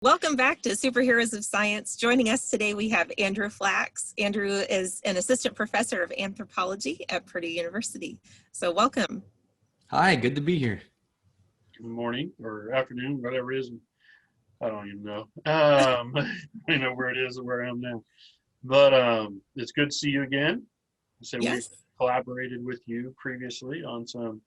Welcome back to Superheroes of Science. Joining us today, we have Andrew Flachs. Andrew is an Assistant Professor of Anthropology at Purdue University. So welcome. Hi, good to be here. Good morning or afternoon, whatever it is. I don't even know. I know where it is and where I am now. But it's good to see you again. So Yes. We've collaborated with you previously on some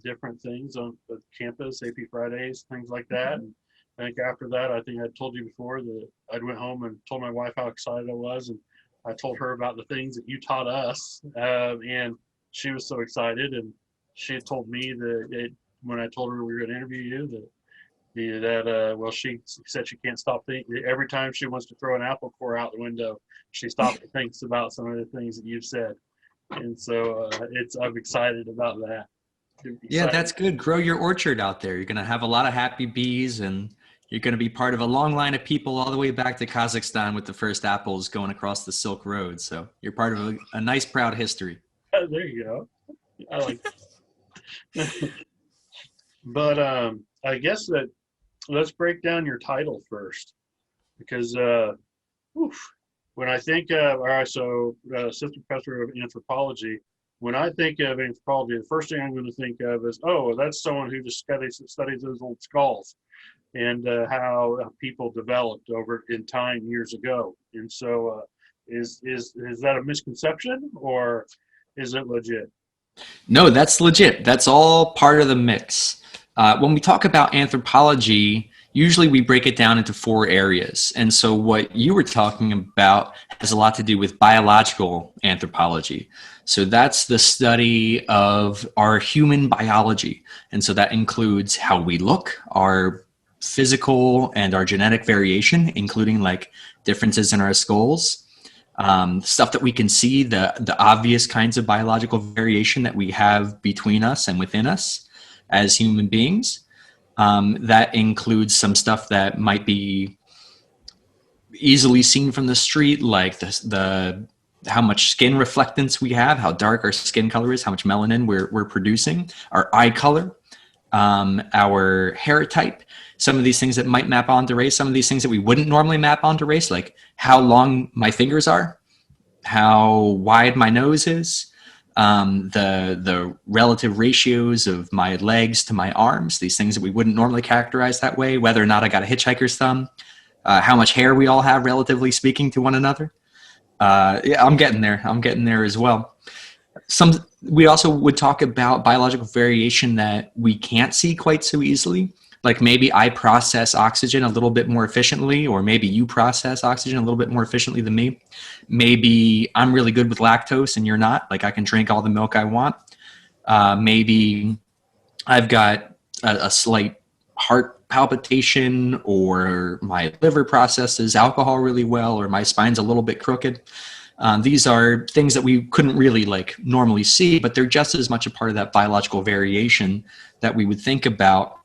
different things on the campus, AP Fridays, things like that. And I think after that, I think I told you before that I went home and told my wife how excited I was, and I told her about the things that you taught us, and she was so excited. And she had told me when I told her we were going to interview you she said she can't stop thinking. Every time she wants to throw an apple core out the window, she stops and thinks about some of the things that you've said. And so I'm excited about that. Yeah, that's good. Grow your orchard out there. You're going to have a lot of happy bees, and you're going to be part of a long line of people all the way back to Kazakhstan with the first apples going across the Silk Road. So you're part of a nice, proud history. There you go. I like that. But I guess that let's break down your title first, because when I think of, Assistant Professor of Anthropology, when I think of anthropology, the first thing I'm going to think of is, that's someone who just studies those old skulls and how people developed over in time years ago. And so is that a misconception, or is it legit? No, that's legit. That's all part of the mix. When we talk about anthropology, usually we break it down into 4 areas. And so what you were talking about has a lot to do with biological anthropology. So that's the study of our human biology. And so that includes how we look, our physical and our genetic variation, including like differences in our skulls, stuff that we can see, the obvious kinds of biological variation that we have between us and within us as human beings. That includes some stuff that might be easily seen from the street, like the how much skin reflectance we have, how dark our skin color is, how much melanin we're producing, our eye color, our hair type, some of these things that might map onto race, some of these things that we wouldn't normally map onto race, like how long my fingers are, how wide my nose is, the relative ratios of my legs to my arms, these things that we wouldn't normally characterize that way, whether or not I got a hitchhiker's thumb, how much hair we all have relatively speaking to one another. I'm getting there as well. We also would talk about biological variation that we can't see quite so easily. Like maybe I process oxygen a little bit more efficiently, or maybe you process oxygen a little bit more efficiently than me. Maybe I'm really good with lactose and you're not. Like I can drink all the milk I want. Maybe I've got a slight heart palpitation, or my liver processes alcohol really well, or my spine's a little bit crooked. These are things that we couldn't really like normally see, but they're just as much a part of that biological variation that we would think about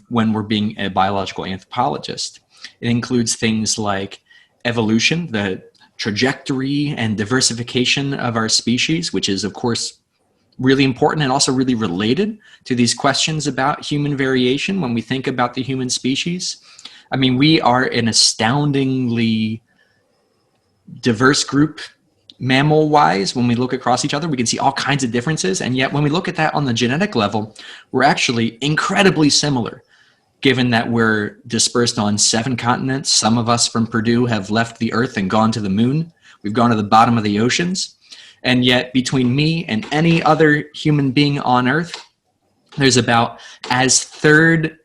when we're being a biological anthropologist. It includes things like evolution, the trajectory and diversification of our species, which is, of course, really important and also really related to these questions about human variation when we think about the human species. I mean, we are an astoundingly diverse group mammal-wise. When we look across each other, we can see all kinds of differences. And yet when we look at that on the genetic level, we're actually incredibly similar, given that we're dispersed on 7 continents. Some of us from Purdue have left the Earth and gone to the moon. We've gone to the bottom of the oceans. And yet between me and any other human being on Earth, there's about a third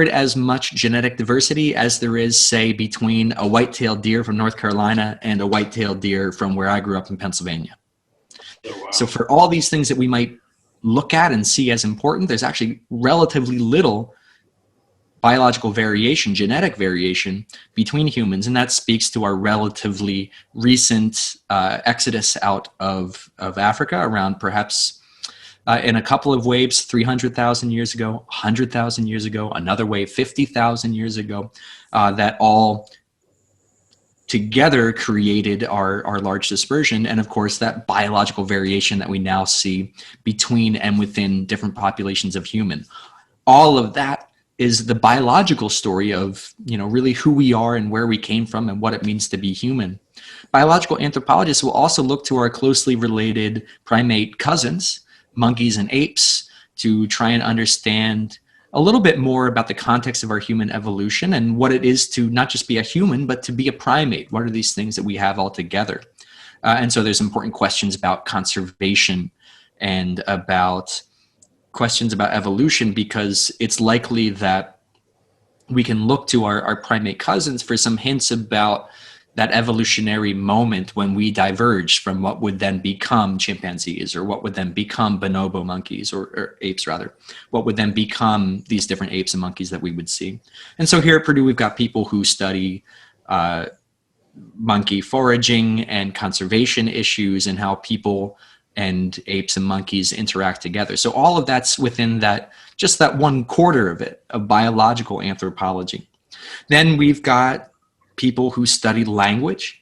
as much genetic diversity as there is, say, between a white-tailed deer from North Carolina and a white-tailed deer from where I grew up in Pennsylvania. Oh, wow. So for all these things that we might look at and see as important, there's actually relatively little biological variation, genetic variation between humans, and that speaks to our relatively recent exodus out of Africa around perhaps in a couple of waves 300,000 years ago, 100,000 years ago, another wave 50,000 years ago, that all together created our large dispersion, and of course that biological variation that we now see between and within different populations of human. All of that is the biological story of, really who we are and where we came from and what it means to be human. Biological anthropologists will also look to our closely related primate cousins, monkeys and apes, to try and understand a little bit more about the context of our human evolution and what it is to not just be a human, but to be a primate. What are these things that we have all together? And so there's important questions about conservation and about questions about evolution, because it's likely that we can look to our primate cousins for some hints about that evolutionary moment when we diverged from what would then become chimpanzees, or what would then become bonobo monkeys, or apes rather, what would then become these different apes and monkeys that we would see. And so here at Purdue, we've got people who study monkey foraging and conservation issues and how people and apes and monkeys interact together. So all of that's within that, just that 1/4 of it, of biological anthropology. Then we've got people who study language.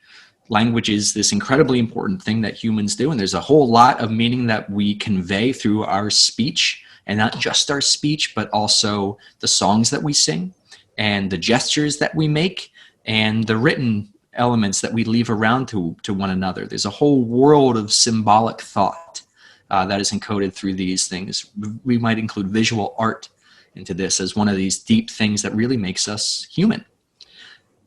Language is this incredibly important thing that humans do, and there's a whole lot of meaning that we convey through our speech, and not just our speech, but also the songs that we sing and the gestures that we make and the written elements that we leave around to one another. There's a whole world of symbolic thought that is encoded through these things. We might include visual art into this as one of these deep things that really makes us human.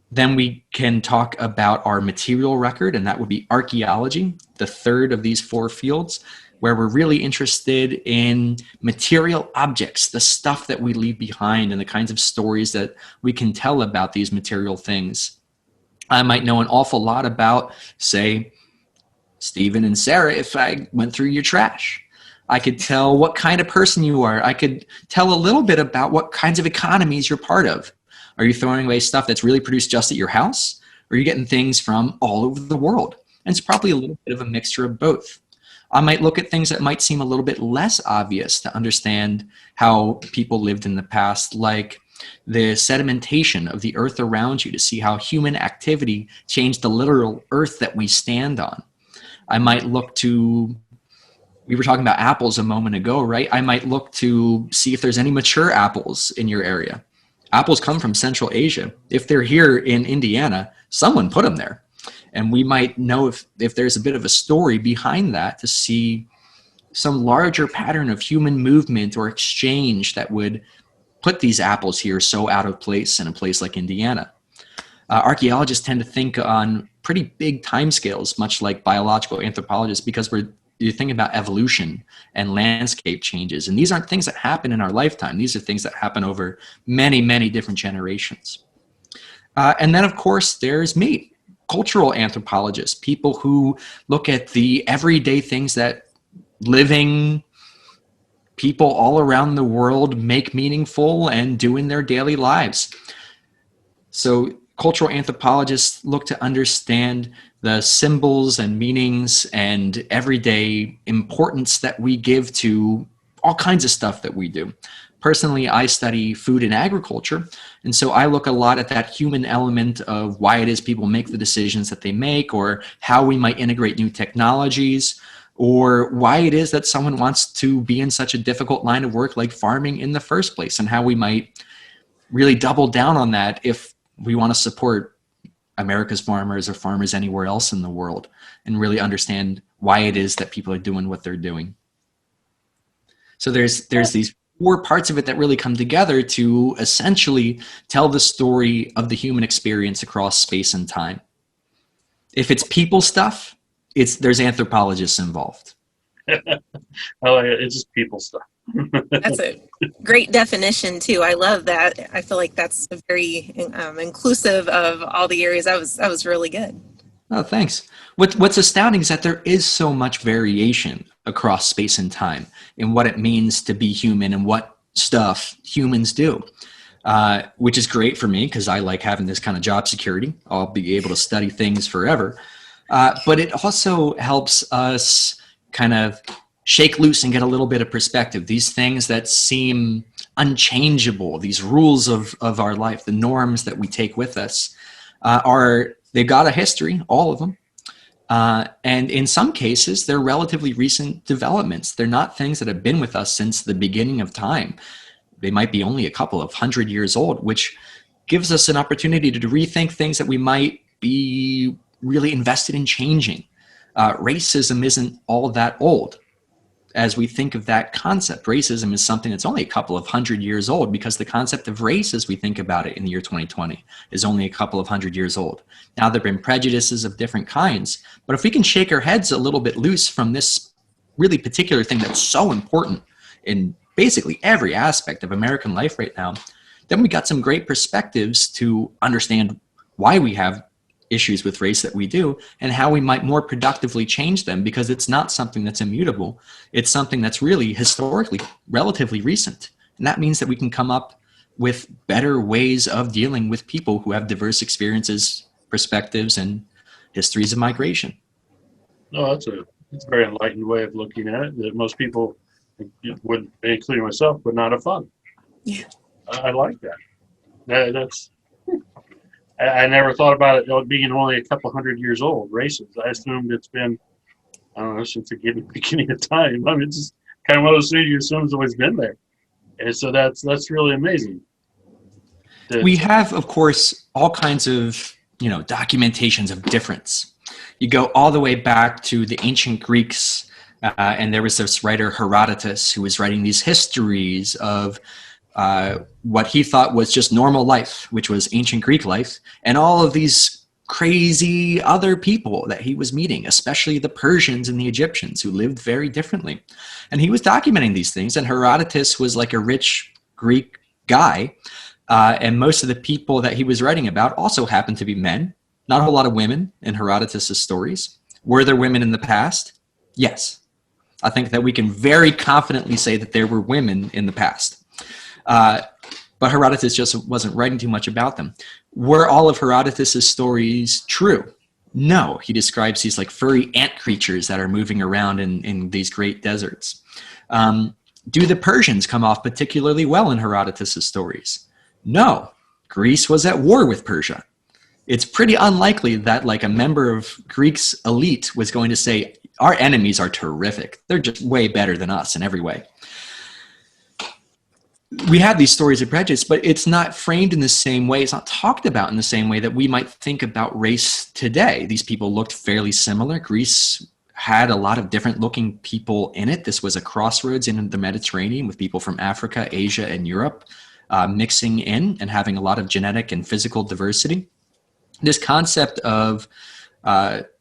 Then we can talk about our material record, and that would be archaeology, the third of these 4 fields, where we're really interested in material objects, the stuff that we leave behind and the kinds of stories that we can tell about these material things. I might know an awful lot about, say, Stephen and Sarah if I went through your trash. I could tell what kind of person you are. I could tell a little bit about what kinds of economies you're part of. Are you throwing away stuff that's really produced just at your house? Or are you getting things from all over the world? And it's probably a little bit of a mixture of both. I might look at things that might seem a little bit less obvious to understand how people lived in the past, like the sedimentation of the earth around you, to see how human activity changed the literal earth that we stand on. I might look to, we were talking about apples a moment ago, right? I might look to see if there's any mature apples in your area. Apples come from Central Asia. If they're here in Indiana, someone put them there. And we might know if there's a bit of a story behind that, to see some larger pattern of human movement or exchange that would put these apples here so out of place in a place like Indiana. Archaeologists tend to think on pretty big timescales, much like biological anthropologists, because you're thinking about evolution and landscape changes. And these aren't things that happen in our lifetime. These are things that happen over many, many different generations. And then, of course, there's me, cultural anthropologists, people who look at the everyday things that living people all around the world make meaningful and do in their daily lives. So cultural anthropologists look to understand the symbols and meanings and everyday importance that we give to all kinds of stuff that we do. Personally, I study food and agriculture, and so I look a lot at that human element of why it is people make the decisions that they make, or how we might integrate new technologies, or why it is that someone wants to be in such a difficult line of work like farming in the first place, and how we might really double down on that if we want to support America's farmers or farmers anywhere else in the world, and really understand why it is that people are doing what they're doing. So there's these 4 parts of it that really come together to essentially tell the story of the human experience across space and time. If it's people stuff, there's anthropologists involved. Oh, it's just people stuff. That's a great definition too. I love that. I feel like that's very inclusive of all the areas. That was really good. Oh, thanks. What's astounding is that there is so much variation across space and time in what it means to be human and what stuff humans do, which is great for me because I like having this kind of job security. I'll be able to study things forever. But it also helps us kind of shake loose and get a little bit of perspective. These things that seem unchangeable, these rules of our life, the norms that we take with us, they've got a history, all of them. And in some cases, they're relatively recent developments. They're not things that have been with us since the beginning of time. they might be only a couple of 100 years old, which gives us an opportunity to rethink things that we might be really invested in changing. Racism isn't all that old. As we think of that concept, racism is something that's only a couple of 100 years old, because the concept of race, as we think about it in the year 2020, is only a couple of 100 years old. Now, there have been prejudices of different kinds, but if we can shake our heads a little bit loose from this really particular thing that's so important in basically every aspect of American life right now, then we got some great perspectives to understand why we have issues with race that we do, and how we might more productively change them, because it's not something that's immutable. It's something that's really historically relatively recent. And that means that we can come up with better ways of dealing with people who have diverse experiences, perspectives, and histories of migration. No, that's a very enlightened way of looking at it that most people would, including myself, would not have thought. Yeah. I like that. That's. I never thought about it being only a couple 100 years old. Races. I assumed it's been, I don't know, since the beginning of time. I mean, it's just kind of one of those things you assume has always been there, and so that's really amazing. We have, of course, all kinds of documentations of difference. You go all the way back to the ancient Greeks, and there was this writer Herodotus who was writing these histories of what he thought was just normal life, which was ancient Greek life, and all of these crazy other people that he was meeting, especially the Persians and the Egyptians, who lived very differently. And he was documenting these things, and Herodotus was like a rich Greek guy, and most of the people that he was writing about also happened to be men. Not a whole lot of women in Herodotus's stories. Were there women in the past? Yes. I think that we can very confidently say that there were women in the past. But Herodotus just wasn't writing too much about them. Were all of Herodotus's stories true? No. He describes these like furry ant creatures that are moving around in these great deserts. Do the Persians come off particularly well in Herodotus's stories? No. Greece was at war with Persia. It's pretty unlikely that like a member of Greek's elite was going to say, our enemies are terrific. They're just way better than us in every way. We have these stories of prejudice, but it's not framed in the same way. It's not talked about in the same way that we might think about race today. These people looked fairly similar. Greece had a lot of different looking people in it. This was a crossroads in the Mediterranean with people from Africa, Asia, and Europe mixing in and having a lot of genetic and physical diversity. This concept of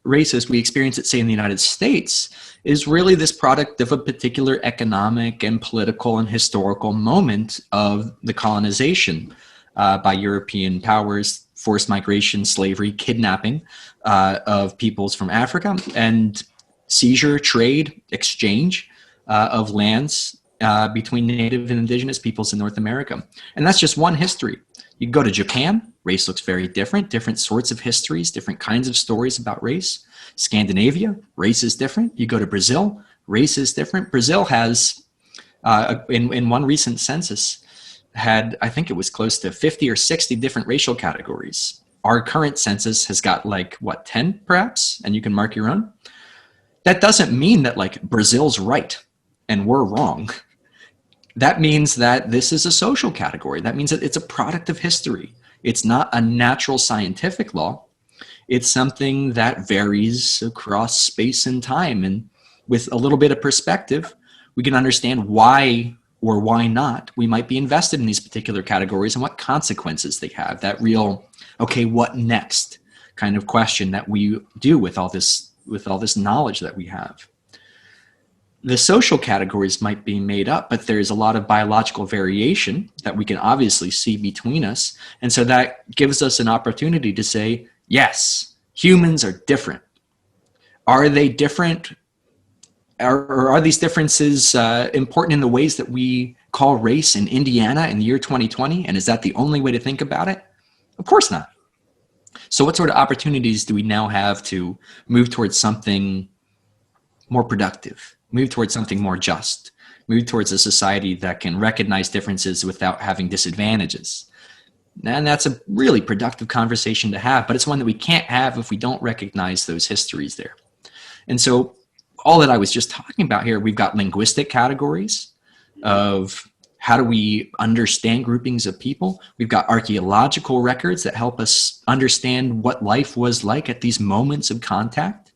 race as we experience it, say, in the United States, is really this product of a particular economic and political and historical moment of the colonization by European powers, forced migration, slavery, kidnapping of peoples from Africa, and seizure, trade, exchange of lands between native and indigenous peoples in North America. And that's just one history. You can go to Japan, race looks very different, different sorts of histories, different kinds of stories about race. Scandinavia, race is different. You go to Brazil, race is different. Brazil has, in one recent census, had, I think it was close to 50 or 60 different racial categories. Our current census has got like, what, 10 perhaps? And you can mark your own. That doesn't mean that like Brazil's right and we're wrong. That means that this is a social category. That means that it's a product of history. It's not a natural scientific law. It's something that varies across space and time. And with a little bit of perspective, we can understand why or why not we might be invested in these particular categories and what consequences they have. That real, okay, what next kind of question that we do with all this knowledge that we have. The social categories might be made up, but there's a lot of biological variation that we can obviously see between us. And so that gives us an opportunity to say, yes, humans are different. Are they different? Or are these differences important in the ways that we call race in Indiana in the year 2020? And is that the only way to think about it? Of course not. So what sort of opportunities do we now have to move towards something more productive? Move towards something more just, move towards a society that can recognize differences without having disadvantages. And that's a really productive conversation to have, but it's one that we can't have if we don't recognize those histories there. And so all that I was just talking about here, we've got linguistic categories of how do we understand groupings of people? We've got archaeological records that help us understand what life was like at these moments of contact.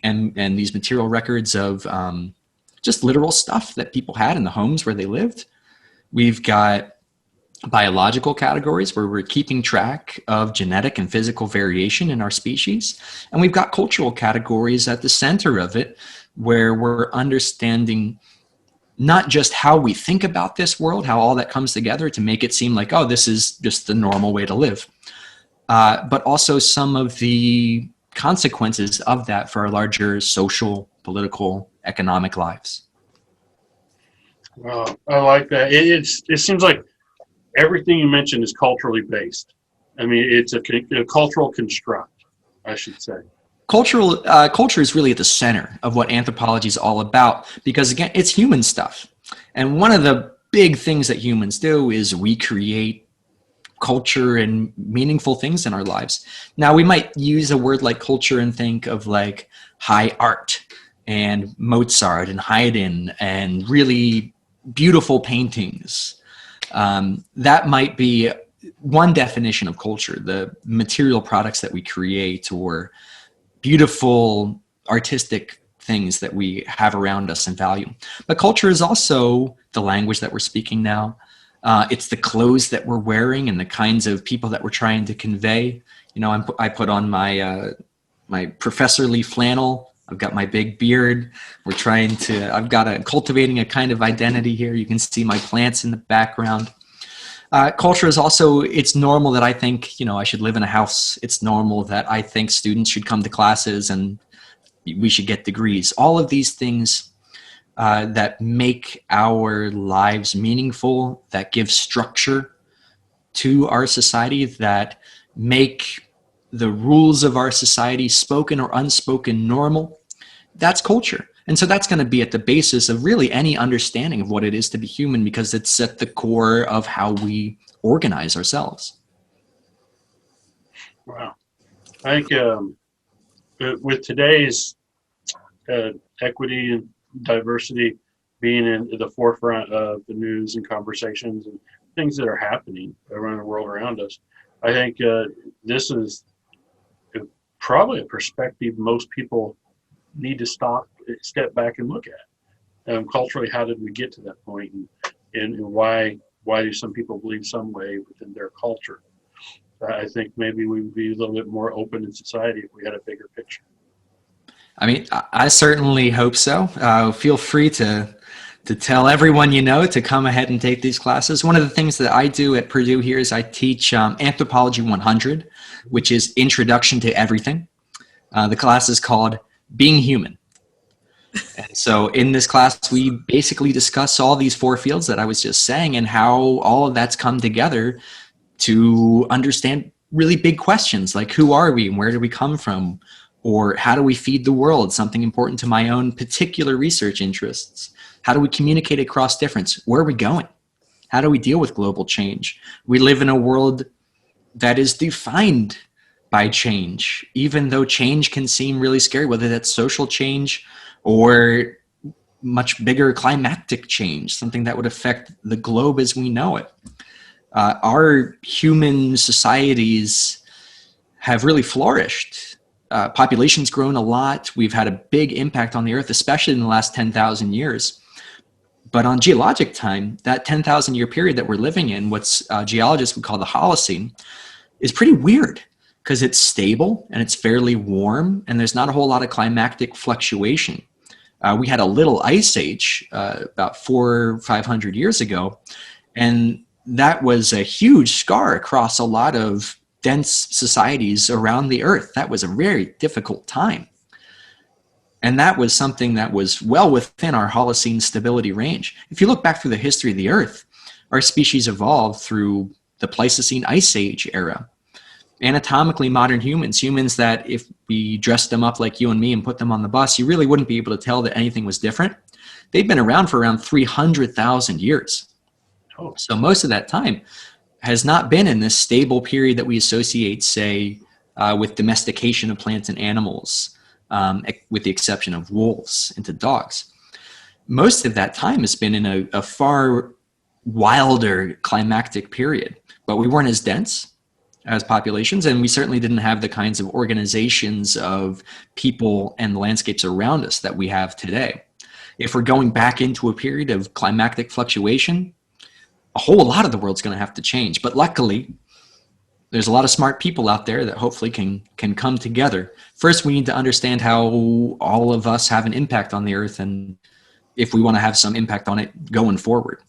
And these material records of just literal stuff that people had in the homes where they lived. We've got biological categories where we're keeping track of genetic and physical variation in our species. And we've got cultural categories at the center of it, where we're understanding not just how we think about this world, how all that comes together to make it seem like, oh, this is just the normal way to live, but also some of the consequences of that for our larger social, political, economic lives. Well, I like that. It seems like everything you mentioned is culturally based. I mean, it's a cultural construct, I should say. Culture is really at the center of what anthropology is all about, because again, it's human stuff. And one of the big things that humans do is we create culture and meaningful things in our lives. Now, we might use a word like culture and think of like high art and Mozart and Haydn and really beautiful paintings. That might be one definition of culture, the material products that we create or beautiful artistic things that we have around us and value. But culture is also the language that we're speaking now. It's the clothes that we're wearing and the kinds of people that we're trying to convey. You know, I put on my my professorly flannel. I've got my big beard. Cultivating a kind of identity here. You can see my plants in the background. Culture is also, it's normal that I think, you know, I should live in a house. It's normal that I think students should come to classes and we should get degrees. All of these things that make our lives meaningful, that give structure to our society, that make the rules of our society, spoken or unspoken, normal, that's culture. And so that's going to be at the basis of really any understanding of what it is to be human, because it's at the core of how we organize ourselves. Wow. I think with today's equity and diversity being in the forefront of the news and conversations and things that are happening around the world around us, I think this is probably a perspective most people need to step back and look at. Culturally, how did we get to that point, and why do some people believe some way within their culture? I think maybe we would be a little bit more open in society if we had a bigger picture. I mean, I certainly hope so. Feel free to tell everyone you know to come ahead and take these classes. One of the things that I do at Purdue here is I teach Anthropology 100, which is Introduction to Everything. The class is called Being Human. And so in this class, we basically discuss all these four fields that I was just saying and how all of that's come together to understand really big questions like who are we and where do we come from? Or how do we feed the world? Something important to my own particular research interests. How do we communicate across difference? Where are we going? How do we deal with global change? We live in a world that is defined by change, even though change can seem really scary, whether that's social change or much bigger climactic change, something that would affect the globe as we know it. Our human societies have really flourished. Population's grown a lot. We've had a big impact on the earth, especially in the last 10,000 years. But on geologic time, that 10,000 year period that we're living in, what's geologists would call the Holocene, is pretty weird because it's stable and it's fairly warm and there's not a whole lot of climactic fluctuation. We had a little ice age about 400 or 500 years ago, and that was a huge scar across a lot of dense societies around the earth. That was a very difficult time. And that was something that was well within our Holocene stability range. If you look back through the history of the earth, our species evolved through the Pleistocene Ice Age era. Anatomically modern humans that if we dressed them up like you and me and put them on the bus, you really wouldn't be able to tell that anything was different. They've been around for around 300,000 years. Oh. So most of that time has not been in this stable period that we associate, say, with domestication of plants and animals, with the exception of wolves into dogs. Most of that time has been in a far wilder climactic period, but we weren't as dense as populations, and we certainly didn't have the kinds of organizations of people and the landscapes around us that we have today. If we're going back into a period of climactic fluctuation, a whole lot of the world's going to have to change. But luckily, there's a lot of smart people out there that hopefully can come together. First, we need to understand how all of us have an impact on the earth, and if we want to have some impact on it going forward.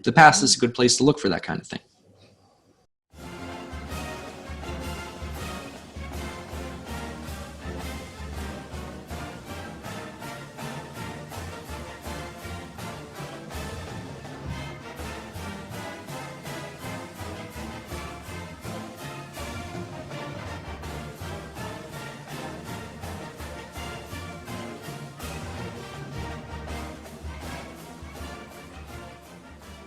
The past is a good place to look for that kind of thing.